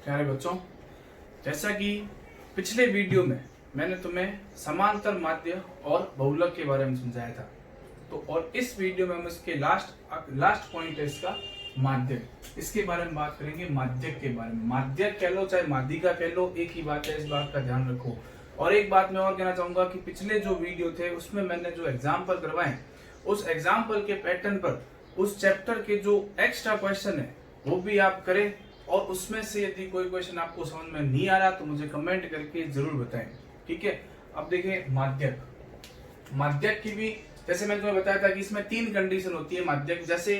प्यारे बच्चों, जैसा कि पिछले वीडियो में मैंने तुम्हें समांतर माध्य और बहुलक के बारे में समझाया था, तो और इस वीडियो में हम इसके लास्ट पॉइंट है इसका माध्यक, इसके बारे में बात करेंगे। माध्यक के बारे में, माध्यक कह लो चाहे माध्यिका कह लो, एक ही बात है, इस बात का ध्यान रखो। और एक बात मैं और कहना चाहूंगा कि पिछले जो वीडियो थे उसमें मैंने जो एग्जाम्पल करवाए, उस एग्जाम्पल के पैटर्न पर उस चैप्टर के जो एक्स्ट्रा क्वेश्चन है वो भी आप करें, और उसमें से यदि कोई क्वेश्चन आपको समझ में नहीं आ रहा तो मुझे कमेंट करके जरूर बताएं, ठीक है। अब देखिए माध्यक, माध्यक की भी जैसे मैंने तुम्हें बताया था कि इसमें 3 कंडीशन होती है माध्यक। जैसे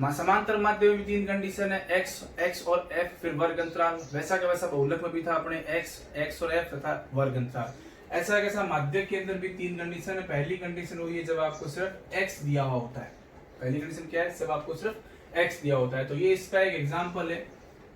समांतर माध्य में भी 3 कंडीशन है, x और f फिर वर्ग अंतराल, वैसा का वैसा बहुलक में भी था अपने x और f तथा वर्ग अंतराल। ऐसा कैसा माध्यक के अंदर भी 3 कंडीशन है। पहली कंडीशन हुई है जब आपको सिर्फ x दिया हुआ होता है। पहली कंडीशन क्या है? जब आपको सिर्फ x दिया होता है। तो ये इसका एक एग्जाम्पल है,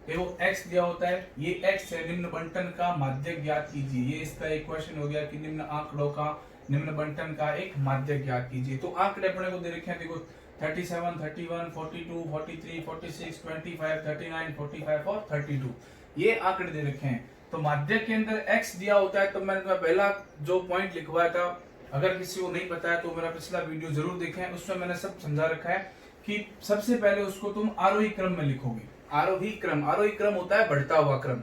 देखो x दिया होता है, ये x है, निम्न बंटन का माध्यक ज्ञात कीजिए। ये इसका एक क्वेश्चन हो गया कि निम्न आंकड़ों का, निम्न बंटन का एक माध्यक ज्ञात कीजिए। तो आंकड़े अपने को दे रखे हैं, देखो 37, 31, 42, 43, 46, 25, 39, 45 और 32, ये आंकड़े दे रखे हैं। तो माध्यक के अंदर x दिया होता है। तो मैंने तुम्हें पहला जो पॉइंट लिखवाया था, अगर किसी को नहीं पता है तो मेरा पिछला वीडियो जरूर देखें, उसमें मैंने सब समझा रखा है कि सबसे पहले उसको तुम आरोही क्रम में लिखोगे। आरोही क्रम होता है बढ़ता हुआ क्रम,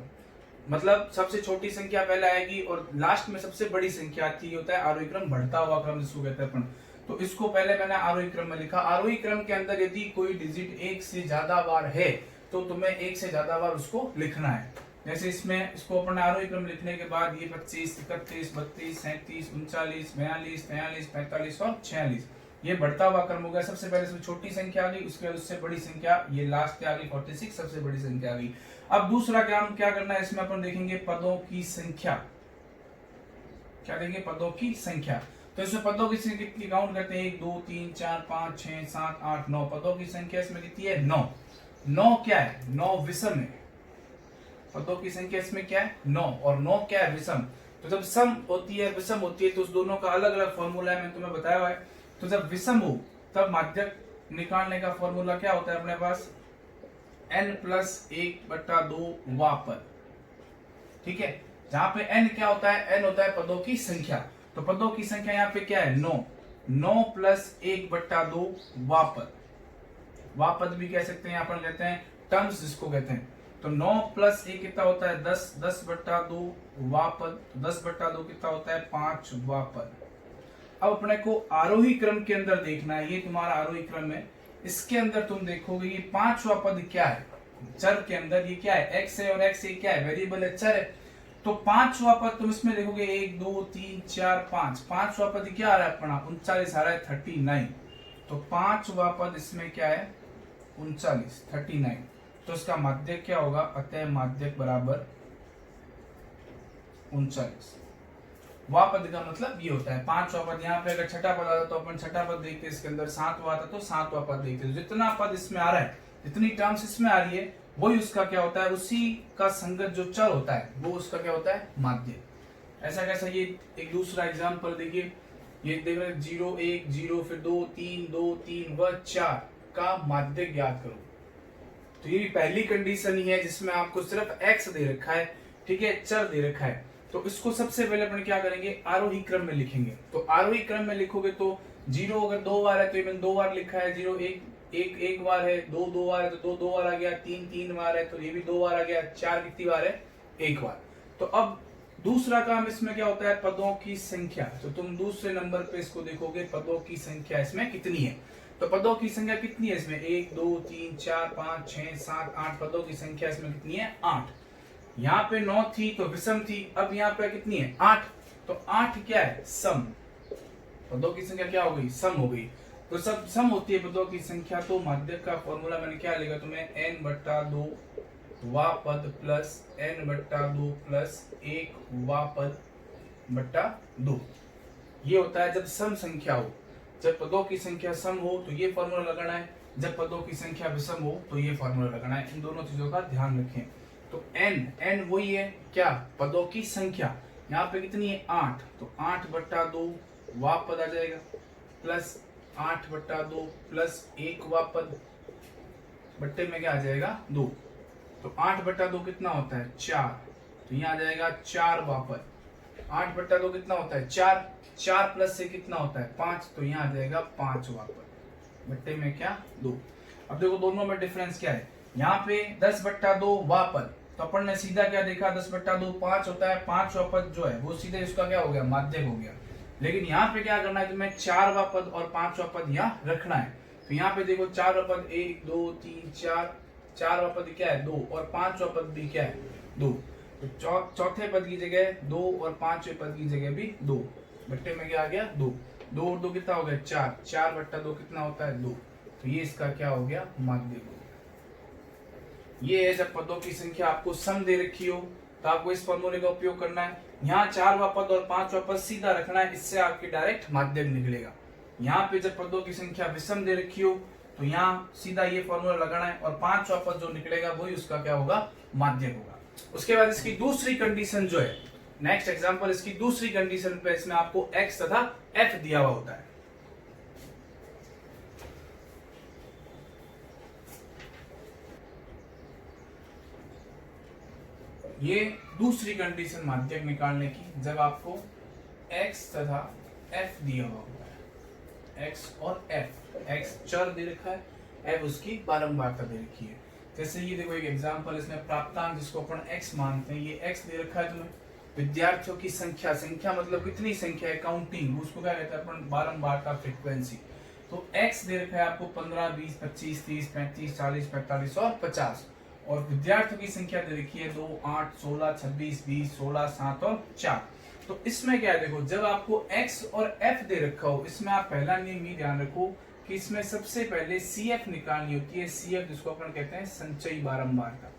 मतलब सबसे छोटी संख्या पहले आएगी और लास्ट में सबसे बड़ी संख्या आती है, होता है आरोही क्रम, बढ़ता हुआ क्रम जिसको कहते हैं अपन। तो इसको पहले मैंने आरोही क्रम में लिखा। आरोही क्रम के अंदर यदि कोई डिजिट 1 से ज्यादा बार है तो तुम्हें 1 से ज्यादा बार उसको लिखना है। जैसे इसमें इसको अपन आरोही क्रम लिखने के बाद ये 25, 31, 32, 37, 39, 42, 43, 45 और 46, ये बढ़ता हुआ क्रम हो गया। सबसे पहले इसमें छोटी संख्या आ गई, उसके बाद उससे बड़ी संख्या, ये लास्ट आ गई 46, सबसे बड़ी संख्या आ गई। अब दूसरा काम क्या करना है, इसमें अपन देखेंगे पदों की संख्या। क्या देखेंगे? पदों की संख्या। तो इसमें पदों की संख्या कितनी काउंट करते हैं? 1 2 3 4 5 6 7 8 9 पदों की संख्या इसमें कितनी है? 9। 9 क्या है? 9 विषम है। पदों की संख्या इसमें क्या है? 9। और 9 क्या है? विषम। तो जब सम होती है, विषम होती है, तो उस दोनों का अलग अलग फॉर्मूला है, मैंने तुम्हें बताया हुआ है। तो जब विषम हो तब माध्यक निकालने का फॉर्मूला क्या होता है अपने पास? n+1/2 वा पद, ठीक है। जहां पे n क्या होता है? n होता है पदों की संख्या। तो पदों की संख्या यहाँ पे क्या है? 9। 9 + 1/2 वा पद। वा पद भी कह सकते हैं, अपन कहते हैं टर्म्स जिसको कहते हैं। तो 9 + 1 कितना होता है? 10। 10/2 वा पद। 10/2 कितना होता है? 5 वा पद। अब अपने को आरोही क्रम के अंदर देखना है, ये तुम्हारा आरोही क्रम है। इसके अंदर तुम देखोगे ये 5वां पद क्या है? चर के अंदर ये क्या है? x है, और x क्या है? वेरिएबल है, चर है। तो 5वां पद तुम इसमें देखोगे 1 2 3 4 5, 5वां पद क्या आ रहा है अपना? 39 आ रहा है, 39। तो 5वां पद इसमें क्या है? 39, 39। तो इसका माध्यक क्या होगा? अतः माध्यक बराबर 39। वा पद का मतलब ये होता है 5वां पद। यहाँ पे अगर छठा पद आता तो अपन छठा पद देखते, इसके अंदर 7वां आता तो 7वां पद देखते। जितना पद इसमें आ रहा है, जितनी टर्म्स इसमें आ रही है, वही उसका क्या होता है? उसी का संगत जो चर होता है वो उसका क्या होता है? माध्य। ऐसा कैसा? ये एक दूसरा एग्जाम्पल देखिए, ये देख रहे 0 1 0 फिर 2 3 2 3 व 4 का माध्य ज्ञात करो। तो ये पहली कंडीशन ही है जिसमें आपको सिर्फ x दे रखा है, ठीक है, चर दे रखा है। तो इसको सबसे पहले अपन क्या करेंगे? आरोही क्रम में लिखेंगे। तो आरोही क्रम में लिखोगे तो 0 अगर 2 बार है तो मैंने 2 बार लिखा है। 0 1 बार है, 2 2 बार है तो 2 बार आ गया, 3 3 बार है तो ये भी 2 बार आ गया, 4 कितनी बार है? 1 बार। तो अब दूसरा काम इसमें क्या होता है? पदों की संख्या। तो तुम दूसरे नंबर पे इसको देखोगे, पदों की संख्या इसमें कितनी है? तो पदों की संख्या कितनी है इसमें? 1 2 3 4 5 6 7 8 पदों की संख्या इसमें कितनी है? 8। यहाँ पे 9 थी तो विषम थी, अब यहाँ पे कितनी है? 8। तो 8 क्या है? सम। पदों की संख्या क्या हो गई? सम हो गई। तो सब सम होती है पदों की संख्या। तो माध्यक का फॉर्मूला मैंने क्या लिखा तुम्हें? n/2 वा पद प्लस n/2 प्लस 1 वा पद बट्टा 2। ये होता है जब सम संख्या हो। जब पदों की संख्या सम हो तो ये फॉर्मूला लगाना है, जब पदों की संख्या विषम हो तो ये फॉर्मूला लगाना है। इन दोनों चीजों का ध्यान रखें। तो n वही है क्या? पदों की संख्या। यहाँ पे कितनी है? 8। तो 8/2 वा पद आ जाएगा, प्लस 8/2 प्लस 1 वा पद, बट्टे में क्या आ जाएगा? 2। तो 8/2 कितना होता है 4, तो यहाँ आ जाएगा 4 वापस। 8/2 कितना होता है 4, 4 प्लस से कितना होता है 5, तो यहाँ आ जाएगा 5 वापस, बट्टे में क्या 2। अब देखो दोनों में डिफरेंस क्या है, यहाँ पे 10/2 वापस, तो अपन ने सीधा क्या देखा 10/2 5 होता है, 5 वापस जो है वो सीधे इसका क्या हो गया माध्यक हो गया। लेकिन यहाँ पे क्या करना है तुम्हें 4 वापस और 5 वापस यहाँ रखना है। तो यहाँ पे देखो 4 वापस 1 2 3 4, 4 वापस क्या है 2 और 5 वापस भी क्या है 2, तो चौथे पद की जगह 2 और 5वें पद की जगह भी 2, बट्टे में क्या आ गया 2, 2 और 2 कितना हो गया 4, 4/2 कितना होता है 2, तो ये इसका क्या हो गया माध्यक हो गया। ये है जब पदों की संख्या आपको सम दे रखी हो तो आपको इस फॉर्मूले का उपयोग करना है। यहाँ 4 पद और 5 पद सीधा रखना है, इससे आपकी डायरेक्ट माध्यक निकलेगा। यहाँ पे जब पदों की संख्या विषम दे रखी हो तो यहाँ सीधा ये फॉर्मूला लगाना है और 5 पद जो निकलेगा वही उसका क्या होगा माध्यक होगा। उसके बाद इसकी दूसरी कंडीशन जो है, नेक्स्ट एग्जांपल, इसकी दूसरी कंडीशन पे इसमें आपको x तथा f दिया हुआ होता है। ये दूसरी कंडीशन माध्यक निकालने की, जब आपको x तथा f दिया हुआ होता है, x और f, x चर दे रखा है, f उसकी बारंबारता दे रखी है। जैसे ये देखो एक एग्जांपल, इसमें प्राप्तांक जिसको अपन x मानते हैं, ये x दे रखा है तुम्हें। विद्यार्थियों की संख्या, संख्या मतलब कितनी संख्या है काउंटिंग, उसको क्या कहते हैं अपन बारंबारता फ्रीक्वेंसी। तो x दे रखा है आपको 15 20 25 30 35 40 45 और 50, और विद्यार्थियों की संख्या दे रखी है 2 8 16 26 20 16 7 और 4। तो इसमें क्या है देखो, जब आपको x और f दे रखा हो, इसमें आप पहला नियम ये ध्यान रखो कि इसमें सबसे पहले CF निकालनी होती है। CF जिसको अपन कहते हैं संचयी बारंबारता।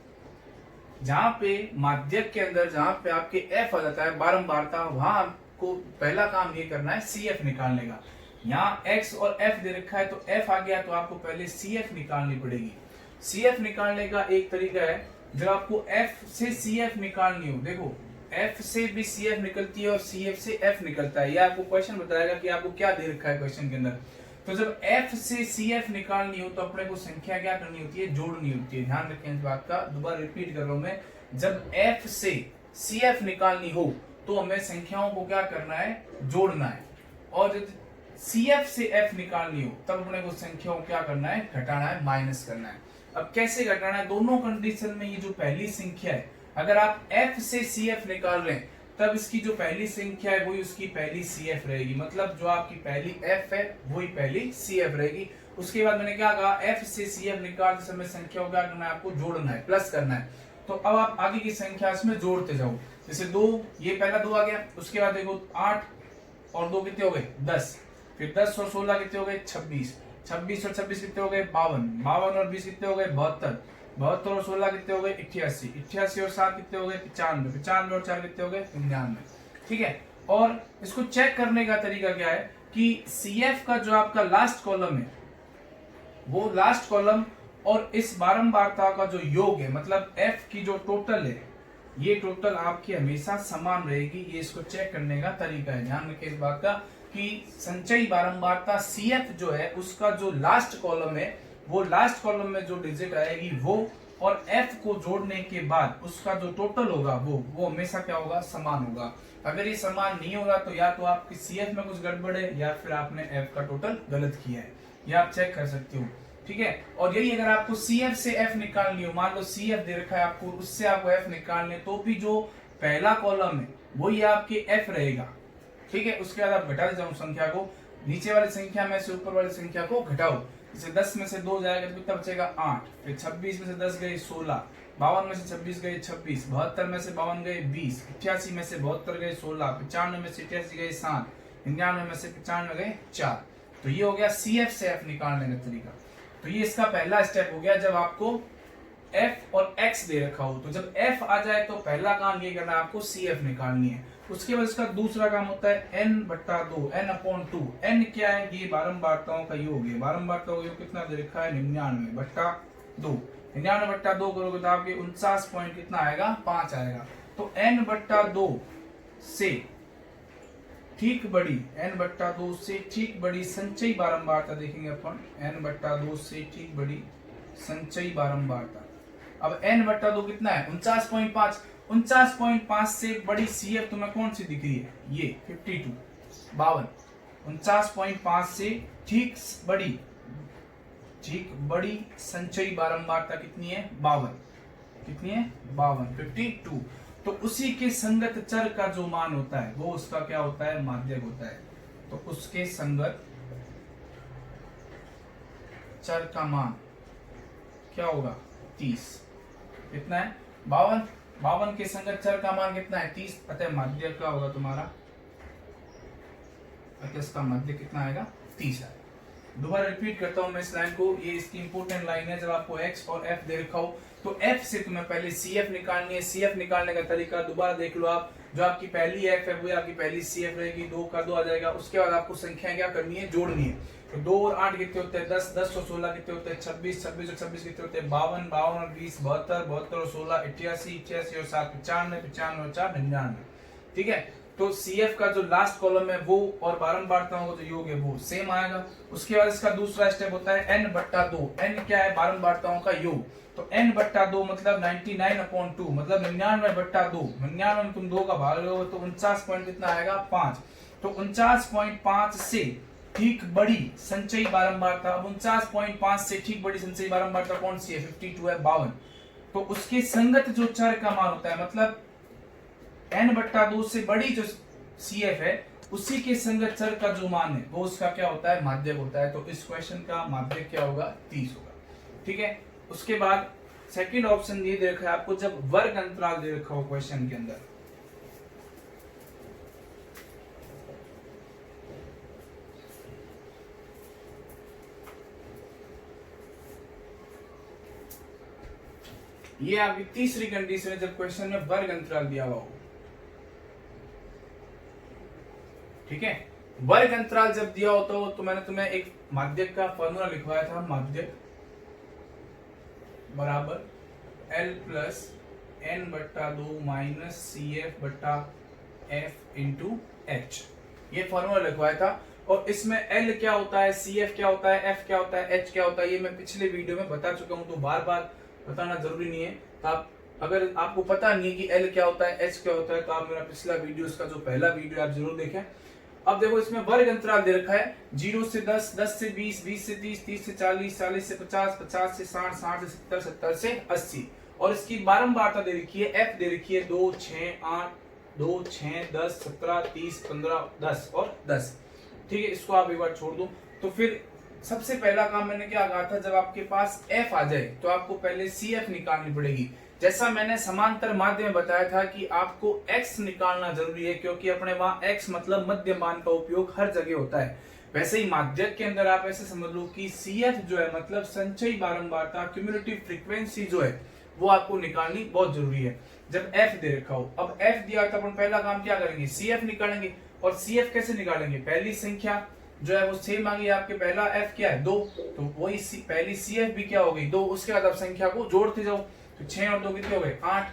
जहां पे माध्यक के अंदर जहां पे आपके f आ जाता है बारंबारता, वहां आपको पहला काम ये करना है CF निकालने का। यहाँ x और f दे रखा है तो f आ गया, तो आपको पहले CF निकालनी पड़ेगी। CF निकालने का एक तरीका है, जब आपको f से CF निकालनी हो, देखो f से भी CF निकलती है और CF से f निकलता है। ये आपको क्वेश्चन बताएगा कि आपको क्या दे रखा है क्वेश्चन के अंदर। तो जब f से CF निकालनी हो तो अपने को संख्या क्या करनी होती है, जोड़नी होती है। ध्यान रखें इस बात का, दोबारा रिपीट कर रहा हूं मैं, जब f से CF निकालनी हो तो हमें संख्याओं को क्या करना है, जोड़ना है। और जब CF से f निकालनी हो तब अपने को संख्याओं क्या करना है, घटाना है, माइनस करना है। अब कैसे घटाना है, दोनों कंडीशन में ये जो पहली संख्या है, अगर आप f से CF निकाल रहे हैं तब इसकी जो पहली संख्या है वही उसकी पहली CF रहेगी, मतलब जो आपकी पहली f है वही पहली CF रहेगी। उसके बाद मैंने क्या कहा, f से CF निकालते समय संख्या को क्या करना है, आपको जोड़ना है, प्लस करना है। तो अब आप आगे की संख्या इसमें जोड़ते जाओ। जैसे 2, ये पहला 2 आ गया, उसके बाद देखो 8 और 2 कितने हो गए 10, फिर 10 और 16 कितने हो गए 26, 26 और 26 कितने हो गए 52, 52 और 20 कितने हो गए 72, 72 और 16 कितने हो गए 88, 88 और 7 कितने हो गए 95, 95 और 4 कितने हो गए 99। ठीक है, और इसको चेक करने का तरीका क्या है कि CF का जो आपका लास्ट कॉलम है वो लास्ट कॉलम और इस बारंबारता का जो योग है, मतलब F की जो टोटल है, ये टोटल आपकी हमेशा समान रहेगी। ये इसको चेक करने का तरीका है। ध्यान रखिए इस बात का कि संचयी बारंबारता CF जो है उसका जो लास्ट कॉलम है, वो लास्ट कॉलम में जो डिजिट आएगी वो, और F को जोड़ने के बाद उसका जो टोटल होगा वो हमेशा क्या होगा, समान होगा। अगर ये समान नहीं होगा तो या तो आपकी CF में कुछ गड़बड़ है या फिर आपने F का टोटल गलत किया है, ये आप चेक कर सकते हो। ठीक है, और यही अगर आपको CF से F निकालनी हो, मान लो CF दे रखा है आपको, उससे आपको F निकालने, तो भी जो पहला कॉलम है वही आपके F रहेगा। ठीक है, उसके बाद आप घटा जाओ संख्या को, नीचे वाली संख्या में से ऊपर वाली संख्या को घटाओ। जैसे 10 में से 2 जाएगा तो कितना बचेगा 8, फिर 26 में से 10 गए 16, 52 में से 26 गए 26, 72 में से 52 गए 20, 88 में से 72 गए 16, 95 में से 88 गए 7, 99 में से 95 गए 4। तो ये हो गया CF से F निकालने का तरीका। तो ये इसका पहला स्टेप हो गया, जब आपको F और X दे रखा हो। तो जब F आ जाए तो पहला काम ये करना है, आपको CF निकालनी है। उसके बाद इसका दूसरा काम होता है n/2, n/2। n क्या है, ये बारंबारताओं का योग है। बारंबारताओं का योग कितना दे रखा है 99/2। 99/2 करोगे तो आपके 49 पॉइंट कितना आएगा 5 आएगा। तो n/2 से ठीक बड़ी, n/2 से ठीक बड़ी संचयी बारंबारता देखेंगे अपन, n/2 से ठीक बड़ी संचयी बारंबारता। अब n बट्टा 2 कितना है 49.5। 49.5 से बड़ी CF तुम्हें कौन सी दिख रही है, ये 52 49.5 से ठीक बड़ी संचयी बारंबारता कितनी है 52, कितनी है 52 तो उसी के संगत चर का जो मान होता है वो उसका क्या होता है, माध्यक होता है। तो उसके संगत चर का मान क्या होगा 30, कितना है 52 के संगत चर का मान कितना है 30, अतः माध्यक का होगा तुम्हारा, अतः इसका माध्यक कितना आएगा 30 है। दोबारा रिपीट करता हूं मैं इस लाइन को, ये इसकी इंपोर्टेंट लाइन है। जब आपको x और f दे रखा हो तो f से तुम्हें पहले CF निकालनी है। CF निकालने का तरीका दोबारा देख लो आप, जो आपकी पहली f है वो आपकी पहली CF रहेगी, 2 का 2 आ जाएगा। उसके बाद आपको संख्याएं क्या करनी है, जोड़नी है। तो 2 और 8 कितने होते हैं 10, 10 और 16 कितने होते हैं 26, 26 और 26 कितने होते हैं 52, 52 और 20 72, 72 और 16 88, 88 और 7 95, 95 और 4 99। ठीक है, तो CF का जो लास्ट कॉलम है वो और बारंबारताओं का जो योग है वो सेम आएगा। उसके बाद इसका दूसरा स्टेप होता है n बट्टा 2। n क्या है, बारंबारताओं का योग। तो n बट्टा 2 मतलब 99/2 मतलब 99/2। 99 में तुम 2 का भाग लोगे तो 49 पॉइंट कितना आएगा 5। तो 49.5 से ठीक बड़ी संचयी बारंबारता, 49.5 से ठीक बड़ी संचयी बारंबारता कौन सी है 52 है 52। तो उसके संगत जो चर का मान होता है मतलब n बट्टा 2 से बड़ी जो CF है उसी के संगत चर का जो मान है वो उसका क्या होता है, माध्यक होता है। तो इस क्वेश्चन का माध्यक क्या होगा 30 होगा। ठीक है, उसके बाद सेकंड ऑप्शन ये दे रखा है आपको, जब वर्ग अंतराल दे रखा हो क्वेश्चन के अंदर, ये आपकी तीसरी कंडीशन है जब क्वेश्चन में वर्ग अंतराल दिया हुआ हो। ठीक है, वर्ग अंतराल जब दिया होता हो तो मैंने तुम्हें एक माध्यक का फॉर्मूला लिखवाया था, माध्यक बराबर L प्लस n बट्टा 2 माइनस CF बट्टा F इंटू H, ये फॉर्मूला लिखवाया था। और इसमें L क्या होता है, CF क्या होता है, F क्या होता है, H क्या होता है, ये मैं पिछले वीडियो में बता चुका हूं, तो बार बार बताना जरूरी नहीं है। तो आप अगर आपको पता नहीं है कि L क्या होता है, H क्या होता है, तो आप मेरा पिछला वीडियो, इसका जो पहला वीडियो आप जरूर देखें। अब देखो इसमें वर्ग अंतराल दे रखा है 0 से 10, 10 से 20, 20 से 30, 30 से 40, 40 से 50, 50 से 60, 60 से 70, 70 से 80। और इसकी बारंबारता दे रखी है, F दे रखी है 2, 6, 8, 2, 6, 10, 17, 30, 15, 10 और 10। ठीक है, इसको आप एक बार छोड़ दो। तो फिर सबसे पहला काम मैंने क्या कहा था, जब आपके पास F आ जाए तो आपको पहले CF निकालनी पड़ेगी। जैसा मैंने समांतर माध्य में बताया था कि आपको x निकालना जरूरी है, क्योंकि अपने वहां x मतलब मध्य मान का उपयोग हर जगह होता है। वैसे ही माध्यक के अंदर आप ऐसे समझ लो कि CF जो है मतलब संचयी बारंबारता, क्यूमुलेटिव फ्रीक्वेंसी जो है वो आपको निकालनी बहुत जरूरी है जब F दे रखा हो। अब F दिया तो अपन पहला काम क्या करेंगे, CF निकालेंगे। और CF कैसे निकालेंगे, पहली संख्या जो है वो सेम आ गई आपके, पहला F क्या है 2, तो वही पहली CF भी क्या हो गई 2। उसके बाद आप संख्या को जोड़ते जाओ, तो 6 और 2 कितने हो गए 8,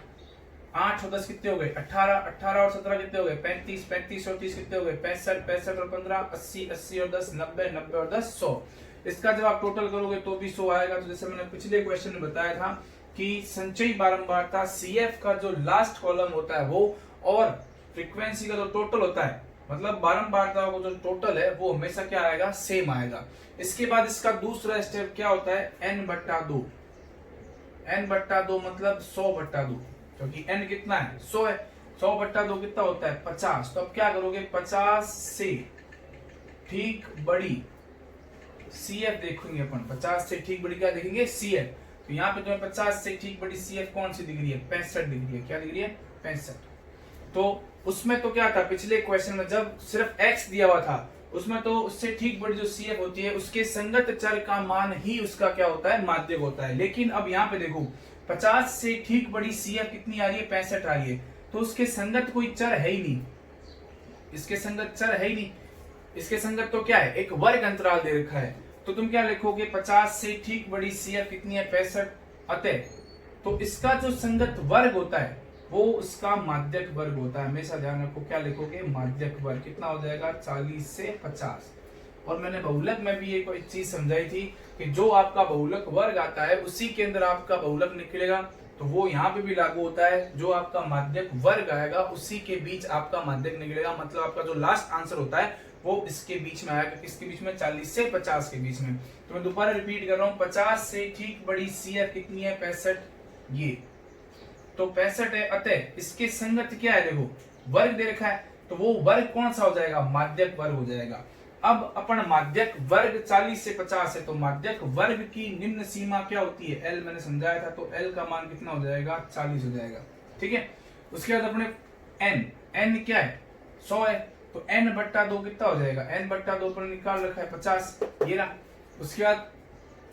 8 और 10 कितने हो गए 18, 18 और 17 कितने हो गए 35, 35 और 30 कितने हो गए 65, 65 और 15 80, 80 और 10 90, 90 और 10 100। इसका जब आप टोटल करोगे तो भी 100 आएगा। तो जैसे मैंने पिछले क्वेश्चन में बताया था कि संचयी बारंबारता CF का जो लास्ट कॉलम होता है वो और फ्रीक्वेंसी का जो टोटल होता है मतलब बारंबारता का जो टोटल है वो हमेशा क्या आएगा, सेम आएगा। इसके बाद इसका दूसरा स्टेप क्या होता है, n बट्टा 2। n बट्टा 2 मतलब 100 बट्टा 2, क्योंकि n कितना है 100 है। 100 बट्टा 2 कितना होता है 50। तो अब क्या करोगे 50 से ठीक बड़ी CF देखेंगे अपन, 50 से ठीक बड़ी क्या देखेंगे CF। तो यहाँ पे तुम्हें 50 से ठीक बड़ी CF कौन सी दिख रही है 65 दिख रही है, क्या दिख रही है 65। तो उसमें तो क्या था पिछले क्वेश्चन में जब सिर्फ x दिया हुआ था उसमें तो उससे ठीक बड़ी जो CF होती है उसके संगत चर का मान ही उसका क्या होता है, माध्यक होता है। लेकिन अब यहाँ पे देखो 50 से ठीक बड़ी CF कितनी आ रही है 65 आ रही है, तो उसके संगत कोई चर है ही नहीं, इसके संगत चर है ही नहीं। इसके संगत तो क्या है, एक वर्ग अंतराल दे रखा है। तो तुम क्या लिखोगे 50 से ठीक बड़ी CF कितनी है 65, अतः तो इसका जो संगत वर्ग होता है वो उसका माध्यक वर्ग होता है। हमेशा ध्यान रखो क्या लिखोगे, माध्यक वर्ग कितना हो जाएगा 40 से 50। और मैंने बहुलक में भी एक चीज समझाई थी कि जो आपका बहुलक वर्ग आता है उसी के अंदर आपका बहुलक निकलेगा। तो वो यहाँ पे भी लागू होता है। जो आपका माध्यक वर्ग आएगा उसी के बीच आपका माध्यक निकलेगा, मतलब आपका जो लास्ट आंसर होता है वो इसके बीच में आएगा। किसके बीच में? 40 से 50 के बीच में। तो मैं दोबारा रिपीट कर रहा हूँ, 50 से ठीक बड़ी CF कितनी है? 65। ये तो 65 है, अतः इसके संगत क्या है? देखो वर्ग दे रखा है, तो वो वर्ग कौन सा हो जाएगा? माध्यक वर्ग हो जाएगा। अब अपन माध्यक वर्ग 40 से 50 है, तो माध्यक वर्ग की निम्न सीमा क्या होती है? L मैंने समझाया था, तो L का मान कितना हो जाएगा? 40 हो जाएगा। ठीक है, उसके बाद अपने n क्या है? 100 है, तो n/2 कितना हो जाएगा? n/2 पर निकाल रखा है 50, ये रहा। उसके बाद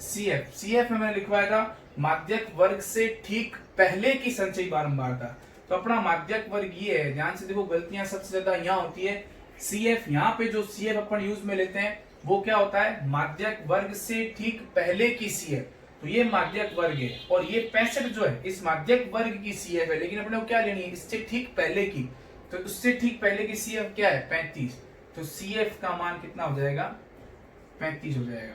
CF में मैंने लिखवाया था माध्यक वर्ग से ठीक पहले की संचयी बारंबारता। तो अपना माध्यक वर्ग ये है, ध्यान से देखो, गलतियां सबसे ज्यादा यहाँ होती है। CF यहाँ पे जो CF अपन यूज में लेते हैं वो क्या होता है? माध्यक वर्ग से ठीक पहले की CF। तो ये माध्यक वर्ग है, और ये 65 जो है इस माध्यक वर्ग की CF है, लेकिन अपने को क्या लेनी है? इससे ठीक पहले की। तो उससे ठीक पहले की CF क्या है? 35। तो CF का मान कितना हो जाएगा? 35 हो जाएगा।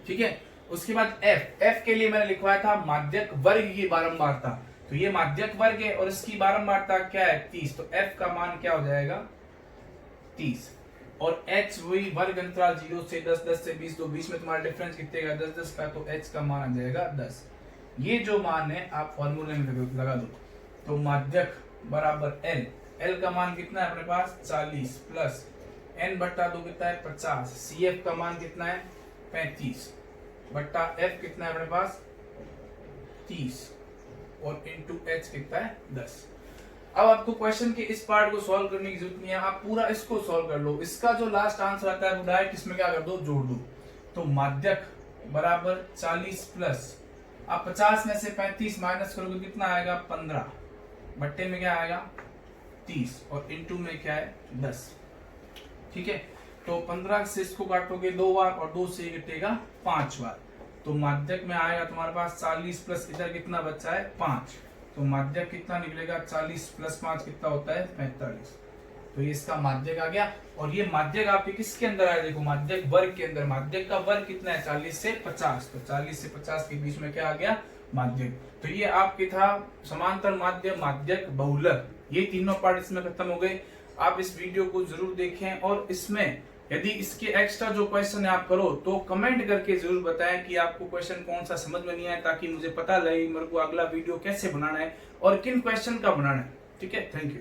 ठीक है, उसके बाद F के लिए मैंने लिखवाया था माध्यक वर्ग की बारंबारता। तो ये माध्यक वर्ग है और इसकी बारंबारता क्या है? 30। तो F का मान क्या हो जाएगा? 30। और H वही वर्ग अंतराल 0 से 10, 10 से 20, तो बीच में तुम्हारा डिफरेंस कितने का? 10, 10 का। तो H का मान आ जाएगा 10। ये जो मान है आप फॉर्मूले में लगा दो। तो माध्यक बराबर L का मान कितना है अपने पास? 40 प्लस n/2 कितना है? 50। CF का मान कितना है? 35 बट्टा F कितना है अपने पास? 30 और इंटू H कितना है? 10। अब आपको क्वेश्चन के इस पार्ट को सॉल्व करने की जरूरत नहीं है, आप पूरा इसको सॉल्व कर लो। इसका जो लास्ट आंसर आता है वो डायरेक्ट इसमें क्या कर दो? जोड़ दो। तो माध्यक बराबर 40 प्लस, आप 50 में से 35 माइनस करोगे कितना आएगा? 15 बट्टे में क्या आएगा? 30 और इंटू में क्या है? 10। ठीक है, तो 15 से इसको काटोगे 2 बार और 2 से कटेगा 5 बार। तो माध्यक में आएगा तुम्हारे पास 40 प्लस इधर कितना बचा है? 5। तो माध्यक कितना निकलेगा? 40 प्लस 5 कितना होता है? 45। तो ये इसका माध्यक आ गया। और ये माध्यक आपके किसके अंदर आया? देखो माध्यक वर्ग के अंदर। माध्यक का वर्ग कितना है? 40 से 50। तो 40 से 50 के बीच में क्या आ गया? माध्यक। तो ये आपके था समांतर माध्य, माध्यक, बहुलक, ये तीनों पार्ट इसमें खत्म हो गए। आप इस वीडियो को जरूर देखें, और इसमें यदि इसके एक्स्ट्रा जो क्वेश्चन है आप करो तो कमेंट करके जरूर बताएं कि आपको क्वेश्चन कौन सा समझ में नहीं आया, ताकि मुझे पता लगे मेरे को अगला वीडियो कैसे बनाना है और किन क्वेश्चन का बनाना है। ठीक है, थैंक यू।